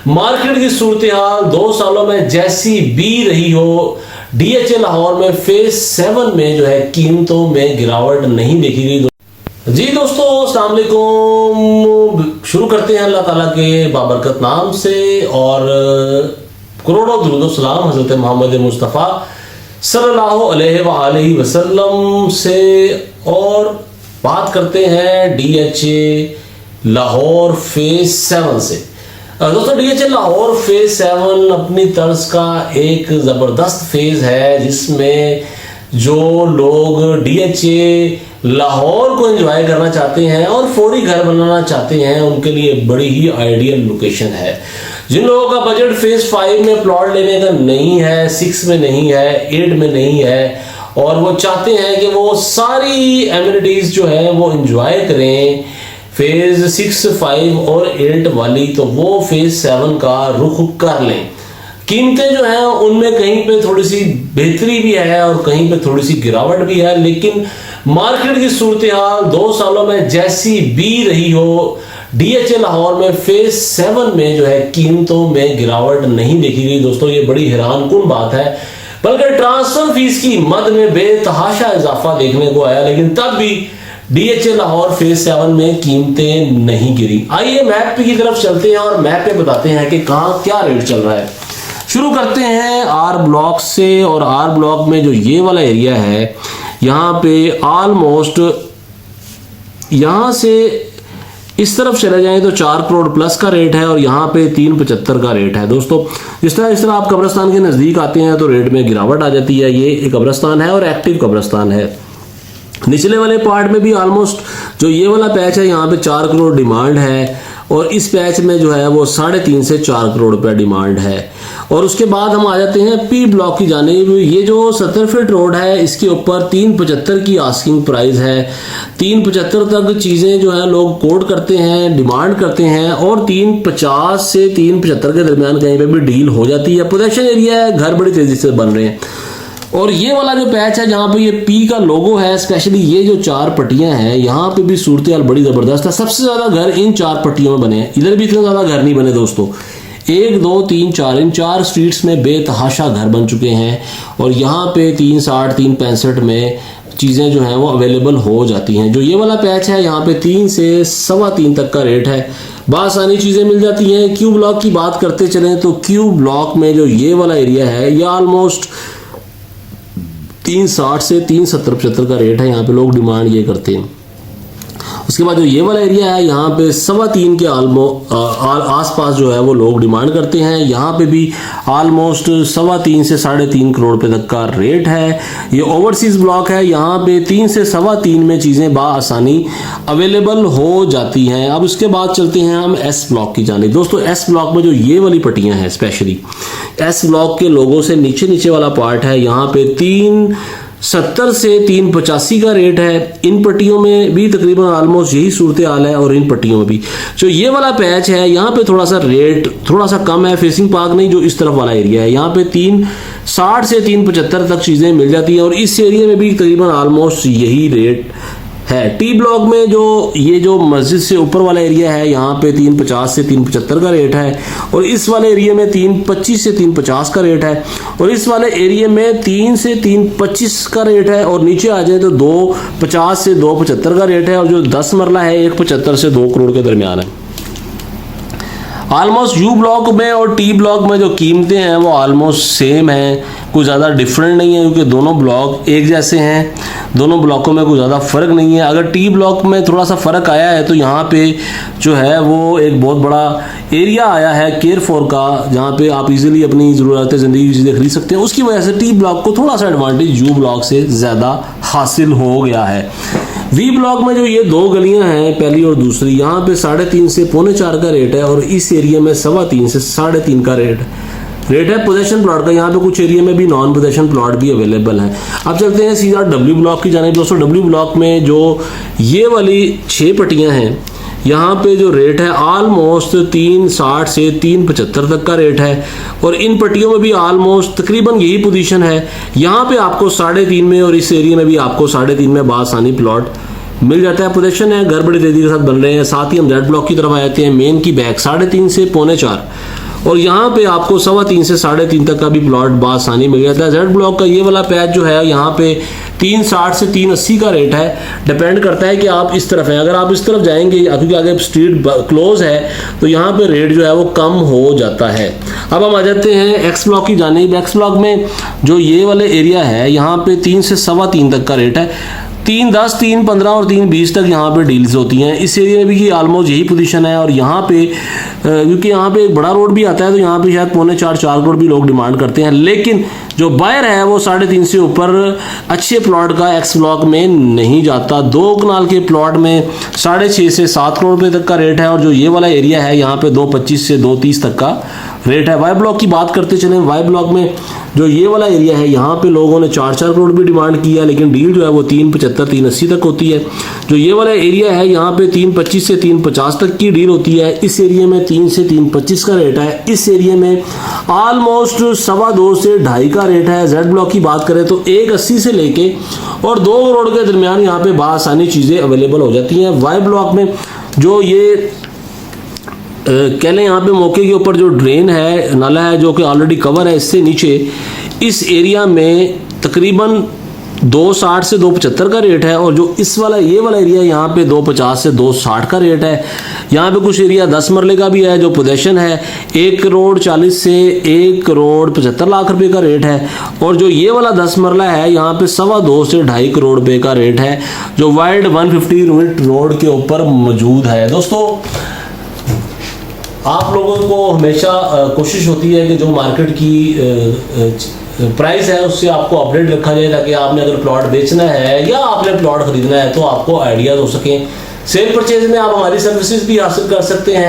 Market की सूरत हाल 2 सालों में जैसी भी रही हो, डीएचए लाहौर में फेज 7 में जो है कीमतों में गिरावट नहीं देखी गई। जी दोस्तों, अस्सलाम वालेकुम। शुरू करते हैं अल्लाह ताला के बाबरकत नाम से और करोड़ों दुरूद सलाम हजरत मोहम्मद मुस्तफ़ा सल्लल्लाहु अलैहि वसल्लम से। और बात करते हैं डीएचए लाहौर फेज 7 से। दोस्तों, डीएचए लाहौर फेज 7 अपनी तर्ज का एक जबरदस्त फेज है जिसमें जो लोग डीएचए लाहौर को एंजॉय करना चाहते हैं और फौरी घर बनाना चाहते हैं उनके लिए बड़ी ही आइडियल लोकेशन है। जिन लोगों का बजट फेज 5 में प्लॉट लेने का नहीं है, 6 में नहीं है, 8 में नहीं है और वो चाहते हैं कि वो सारी एमिनिटीज जो है वो एंजॉय करें फेज 6, 5 और 8 वाली, तो वो फेज 7 का रुख कर लें। कीमतें जो हैं उनमें कहीं पे थोड़ी सी बेहतरी भी है और कहीं पे थोड़ी सी गिरावट भी है, लेकिन मार्केट की सूरत हाल 2 सालों में जैसी भी रही हो, डीएचए लाहौर में फेज 7 में जो है कीमतों में गिरावट नहीं देखी गई। दोस्तों, ये बड़ी हैरानकुन बात है, बल्कि ट्रांसफर फीस की मद में बेतहाशा इजाफा देखने को आया, लेकिन तब भी डीएचए लाहौर फेज 7 में कीमतें नहीं गिरी। आइए मैप की तरफ चलते हैं और मैप पे बताते हैं कि कहां क्या रेट चल रहा है। शुरू करते हैं आर ब्लॉक से और आर ब्लॉक में जो ये वाला एरिया है, यहाँ पे ऑलमोस्ट यहाँ से इस तरफ चले जाएं तो 4 करोड़ प्लस का रेट है और यहाँ पे 375 का रेट है। दोस्तों, जिस तरह आप कब्रिस्तान के नज़दीक आते हैं तो रेट में गिरावट आ जाती है। ये एक कब्रिस्तान है और एक्टिव कब्रिस्तान है। निचले वाले पार्ट में भी ऑलमोस्ट जो ये वाला पैच है यहाँ पे 4 करोड़ डिमांड है और इस पैच में जो है वो 3.5 से 4 करोड़ रुपया डिमांड है। और उसके बाद हम आ जाते हैं पी ब्लॉक की जानिब। ये जो 70 फीट रोड है इसके ऊपर 375 की आस्किंग प्राइस है। 375 तक चीज़ें जो है लोग कोट करते हैं, डिमांड करते हैं और 350 से 375 के दरमियान कहीं पे भी डील हो जाती है। पोजेशन एरिया है, घर बड़ी तेज़ी से बन रहे हैं। और ये वाला जो पैच है जहाँ पे ये पी का लोगो है, स्पेशली ये जो 4 पट्टियां हैं यहाँ पे भी सूरत हाल बड़ी ज़बरदस्त है। सबसे ज़्यादा घर इन 4 पट्टियों में बने हैं, इधर भी इतने ज़्यादा घर नहीं बने दोस्तों। 1, 2, 3, 4 इन 4 स्ट्रीट्स में बेतहाशा घर बन चुके हैं और यहाँ पे 360, 365 में चीज़ें जो हैं वो अवेलेबल हो जाती हैं। जो ये वाला पैच है यहाँ पे 3 से 3.25 तक का रेट है, बासानी चीज़ें मिल जाती हैं। क्यू ब्लॉक की बात करते चलें तो क्यू ब्लॉक में जो ये वाला एरिया है ये ऑलमोस्ट 360 से 370-75 का रेट है। यहाँ पे लोग डिमांड ये करते हैं। उसके बाद जो ये वाला एरिया है यहाँ पे 3.25 के आसपास जो है वो लोग डिमांड करते हैं। यहाँ पे भी ऑलमोस्ट 3.25 से 3.5 करोड़ रुपए तक का रेट है। ये ओवरसीज ब्लॉक है, यहाँ पे 3 से 3.25 में चीज़ें बाआसानी अवेलेबल हो जाती हैं। अब उसके बाद चलते हैं हम एस ब्लॉक की जानिब। दोस्तों, एस ब्लॉक में जो ये वाली पट्टियाँ हैं, स्पेशली एस ब्लॉक के लोगों से नीचे वाला पार्ट है, यहाँ पे 370 से 385 का रेट है। इन पट्टियों में भी तकरीबन ऑलमोस्ट यही सूरत हाल है और इन पट्टियों में भी जो ये वाला पैच है यहाँ पे थोड़ा सा रेट थोड़ा सा कम है। फेसिंग पार्क नहीं, जो इस तरफ वाला एरिया है यहाँ पे 360 से 375 तक चीज़ें मिल जाती हैं और इस एरिया में भी तकरीबन ऑलमोस्ट यही रेट है। टी ब्लॉक में जो ये जो मस्जिद से ऊपर वाला एरिया है यहाँ पे 350 से 375 का रेट है और इस वाले एरिया में 325 से 350 का रेट है और इस वाले एरिया में 3 से 325 का रेट है और नीचे आ जाए तो 250 से 275 का रेट है और जो 10 मरला है 175 से 2 करोड़ के दरमियान है। ऑलमोस्ट यू ब्लॉक में और टी ब्लॉक में जो कीमतें हैं वो ऑलमोस्ट सेम हैं, कुछ ज़्यादा डिफरेंट नहीं है क्योंकि दोनों ब्लॉक एक जैसे हैं। दोनों ब्लॉकों में कुछ ज़्यादा फ़र्क नहीं है। अगर टी ब्लॉक में थोड़ा सा फ़र्क आया है तो यहाँ पे जो है वो एक बहुत बड़ा एरिया आया है केयर फॉर का, जहाँ पे आप इजीली अपनी ज़रूरत ज़िंदगी की चीज़ें खरीद सकते हैं। उसकी वजह से टी ब्लॉक को थोड़ा सा एडवांटेज यू ब्लॉक से ज़्यादा हासिल हो गया है। वी ब्लॉक में जो ये 2 गलियां हैं, पहली और दूसरी, यहाँ पे 3.5 से 3.25 का रेट है और इस एरिया में 3.25 से 3.5 का रेट है पोजेशन प्लॉट का। यहाँ पे कुछ एरिया में भी नॉन पोजेशन प्लॉट भी अवेलेबल है। अब चलते हैं सीधा डब्ल्यू ब्लॉक की जानिब। दोस्तों, डब्ल्यू ब्लॉक में जो ये वाली 6 पट्टियां हैं यहाँ पे जो रेट है ऑलमोस्ट 360 से 375 तक का रेट है और इन पट्टियों में भी ऑलमोस्ट तकरीबन यही पोजीशन है। यहाँ पे आपको 3.5 में और इस एरिया में भी आपको 3.5 में बासानी प्लॉट मिल जाता है। पोजीशन है, घर बड़ी तेजी के साथ बन रहे हैं। साथ ही हम जेड ब्लॉक की तरफ आ जाते हैं। मेन की बैक 3.5 से 3.25 और यहाँ पे आपको 3.25 से 3.5 तक का भी प्लॉट बआसानी मिल जाता है। जेड ब्लॉक का ये वाला पैच जो है यहाँ पे 360 से 380 का रेट है। डिपेंड करता है कि आप इस तरफ हैं, अगर आप इस तरफ जाएंगे क्योंकि आगे स्ट्रीट क्लोज है तो यहाँ पे रेट जो है वो कम हो जाता है। अब हम आ जाते हैं एक्स ब्लॉक की जानिब। एक्स ब्लॉक में जो ये वाले एरिया है यहाँ पे 3 से 3.25 तक का रेट है। 3.10, 3.15 और 3.20 तक यहाँ पे डील्स होती हैं। इस एरिया में भी ये ऑलमोस्ट यही पोजीशन है। और यहाँ पे क्योंकि यहाँ पे एक बड़ा रोड भी आता है तो यहाँ पे शायद 3.25-4 करोड़ भी लोग डिमांड करते हैं, लेकिन जो बायर है वो 3.5 से ऊपर अच्छे प्लॉट का एक्स ब्लॉक में नहीं जाता। 2 कनाल के प्लॉट में 6.5 से 7 करोड़ रुपए तक का रेट है। और जो ये वाला एरिया है यहाँ पे 2.25 से 2.30 तक का रेट है। वाई ब्लॉक की बात करते चलें, वाई ब्लॉक में जो ये वाला एरिया है यहाँ पे लोगों ने 4-4 करोड़ भी डिमांड किया, लेकिन डील जो है वो 3.75 3.80 तक होती है। जो ये वाला एरिया है यहाँ पे 3.25 से 3.50 तक की डील होती है। इस एरिया में 3 से 3.25 का रेट है। इस एरिया में ऑलमोस्ट 2.25 से 2.5 का रेट है। जेड ब्लॉक की बात करें तो 1.80 से लेके और 2 करोड़ के दरमियान यहाँ पे बआसानी चीजें अवेलेबल हो जाती हैं। वाई ब्लॉक में जो ये कह लें यहाँ पे मौके के ऊपर जो ड्रेन है, नाला है जो कि ऑलरेडी कवर है, इससे नीचे इस एरिया में तकरीबन 2.60 से 2.75 का रेट है। और जो इस वाला ये वाला एरिया यहाँ पे 2.50 से 2.60 का रेट है। यहाँ पे कुछ एरिया 10 मरले का भी है जो पोजेशन है, 1 करोड़ 40 से 1 करोड़ 75 लाख रुपए का रेट है। और जो ये वाला 10 मरला है यहाँ पे 2.25 से 2.5 करोड़ रुपए का रेट है, जो वाइड 150 यूनिट रोड के ऊपर मौजूद है। दोस्तों, आप लोगों को हमेशा कोशिश होती है कि जो मार्केट की प्राइस है उससे आपको अपडेट रखा जाए, ताकि आपने अगर प्लॉट बेचना है या आपने प्लॉट खरीदना है तो आपको आइडियाज हो सकें। सेल परचेज में आप हमारी सर्विसेज भी हासिल कर सकते हैं।